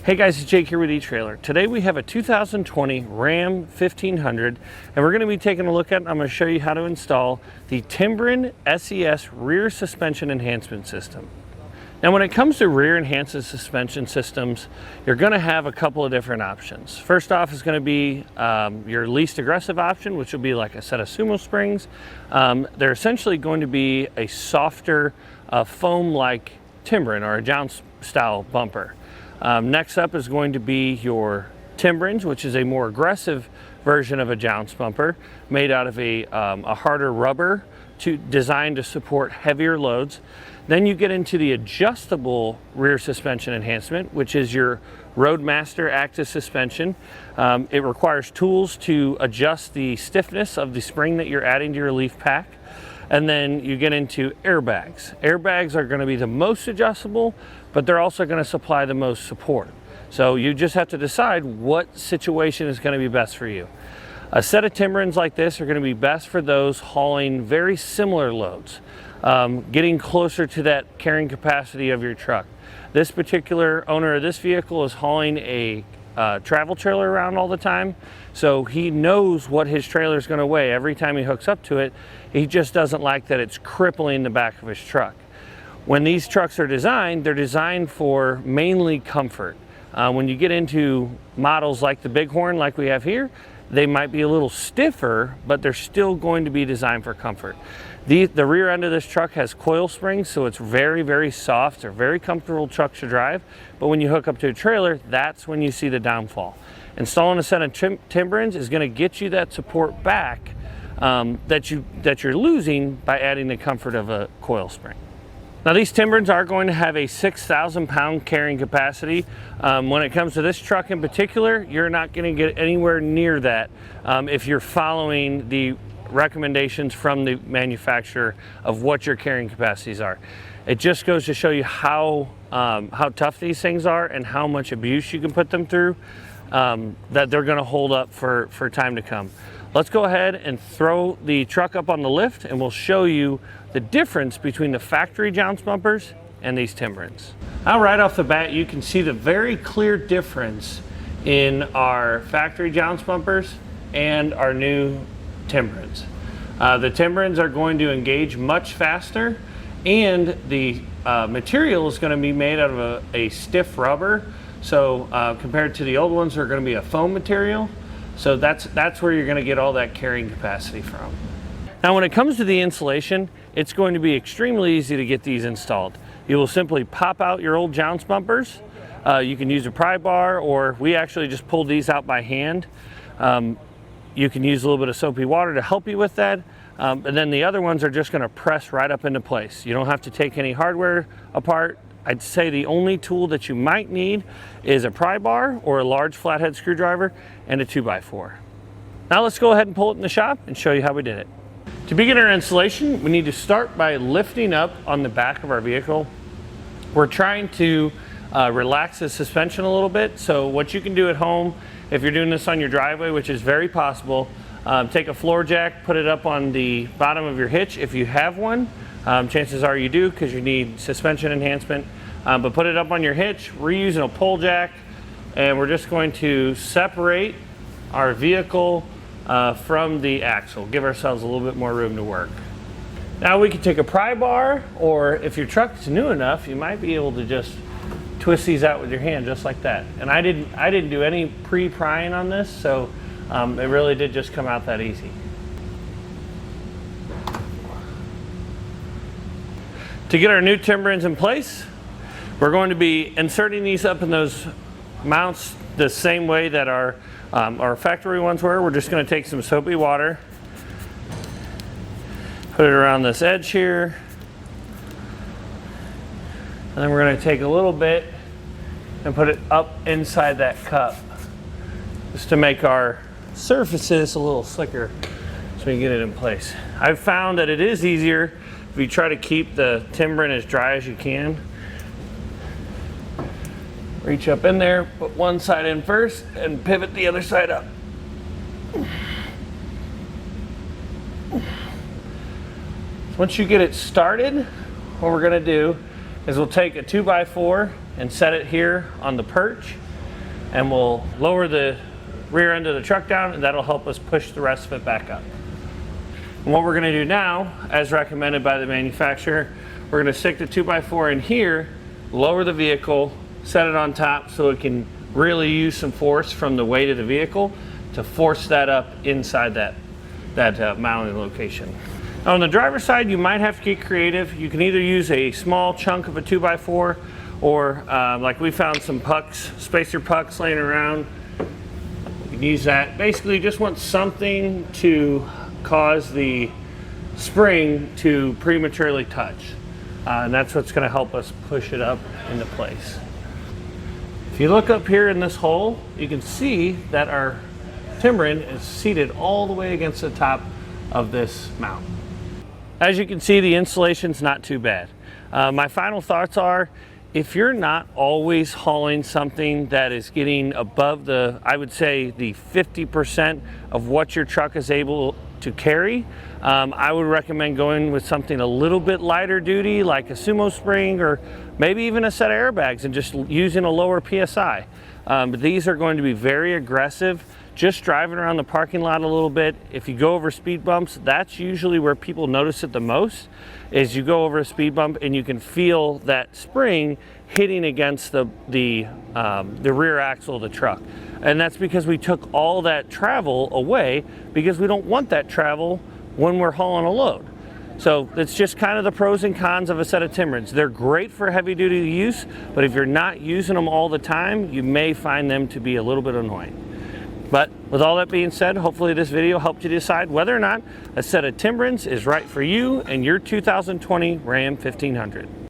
Hey guys, it's Jake here with eTrailer. Today we have a 2020 Ram 1500 and we're going to be taking a look at, I'm going to show you how to install the Timbren SES rear suspension enhancement system. Now when it comes to rear enhancement suspension systems, you're going to have a couple of different options. First off is going to be your least aggressive option, which will be like a set of Sumo Springs. They're essentially going to be a softer foam-like Timbren or a jounce-style bumper. Next up is going to be your Timbrens, which is a more aggressive version of a jounce bumper made out of a harder rubber designed to support heavier loads. Then you get into the adjustable rear suspension enhancement, which is your Roadmaster active suspension. It requires tools to adjust the stiffness of the spring that you're adding to your leaf pack. And then you get into airbags. Airbags are going to be the most adjustable, but they're also going to supply the most support. So you just have to decide what situation is going to be best for you. A set of Timbrens like this are going to be best for those hauling very similar loads, getting closer to that carrying capacity of your truck. This particular owner of this vehicle is hauling a travel trailer around all the time, so he knows what his trailer is going to weigh every time he hooks up to it. He just doesn't like that it's crippling the back of his truck. When these trucks are designed, they're designed for mainly comfort. When you get into models like the Bighorn like we have here, they might be a little stiffer, but they're still going to be designed for comfort. The rear end of this truck has coil springs, so it's very, very soft. They're very comfortable trucks to drive, but when you hook up to a trailer, that's when you see the downfall. Installing a set of Timbrens is going to get you that support back that you're losing by adding the comfort of a coil spring. Now these Timbrens are going to have a 6,000 pound carrying capacity. When it comes to this truck in particular, you're not going to get anywhere near that if you're following the recommendations from the manufacturer of what your carrying capacities are. It just goes to show you how tough these things are and how much abuse you can put them through, that they're going to hold up for time to come. Let's go ahead and throw the truck up on the lift and we'll show you the difference between the factory jounce bumpers and these Timbrens. Now right off the bat you can see the very clear difference in our factory jounce bumpers and our new Timbrens. The Timbrens are going to engage much faster, and the material is going to be made out of a stiff rubber. So compared to the old ones, they're going to be a foam material. So that's where you're going to get all that carrying capacity from. Now when it comes to the installation, it's going to be extremely easy to get these installed. You will simply pop out your old jounce bumpers. You can use a pry bar, or we actually just pulled these out by hand. You can use a little bit of soapy water to help you with that. And then the other ones are just going to press right up into place. You don't have to take any hardware apart. I'd say the only tool that you might need is a pry bar or a large flathead screwdriver and a 2x4. Now let's go ahead and pull it in the shop and show you how we did it. To begin our installation, we need to start by lifting up on the back of our vehicle. We're trying to relax the suspension a little bit. So what you can do at home, if you're doing this on your driveway, which is very possible, take a floor jack, put it up on the bottom of your hitch if you have one. Chances are you do, because you need suspension enhancement. But put it up on your hitch. We're using a pole jack, and we're just going to separate our vehicle from the axle. Give ourselves a little bit more room to work. Now we can take a pry bar, or if your truck's new enough, you might be able to just twist these out with your hand just like that. And I didn't do any pre-prying on this, so it really did just come out that easy. To get our new Timbrens in place, we're going to be inserting these up in those mounts the same way that our factory ones were. We're just going to take some soapy water, put it around this edge here, and then we're going to take a little bit and put it up inside that cup just to make our surfaces a little slicker so we can get it in place. I've found that it is easier if you try to keep the Timbren as dry as you can. Reach up in there, put one side in first, and pivot the other side up. Once you get it started, what we're going to do is we'll take a 2x4 and set it here on the perch. and we'll lower the rear end of the truck down, and that'll help us push the rest of it back up. And what we're going to do now, as recommended by the manufacturer, we're going to stick the 2x4 in here, lower the vehicle, set it on top so it can really use some force from the weight of the vehicle to force that up inside that mounting location. Now on the driver's side, you might have to get creative. You can either use a small chunk of a 2x4 or like we found some pucks, spacer pucks laying around. You can use that. Basically, you just want something to cause the spring to prematurely touch. And that's what's going to help us push it up into place. If you look up here in this hole, you can see that our Timbren is seated all the way against the top of this mount. As you can see, the installation's not too bad. My final thoughts are, if you're not always hauling something that is getting above the, I would say, the 50% of what your truck is able to carry, I would recommend going with something a little bit lighter duty, like a Sumo Spring or maybe even a set of airbags, and just using a lower PSI. But these are going to be very aggressive. Just driving around the parking lot a little bit, if you go over speed bumps, that's usually where people notice it the most, is you go over a speed bump and you can feel that spring hitting against the rear axle of the truck. And that's because we took all that travel away, because we don't want that travel when we're hauling a load. So it's just kind of the pros and cons of a set of Timbrens. They're great for heavy duty use, but if you're not using them all the time, you may find them to be a little bit annoying. But with all that being said, hopefully this video helped you decide whether or not a set of Timbrens is right for you and your 2020 Ram 1500.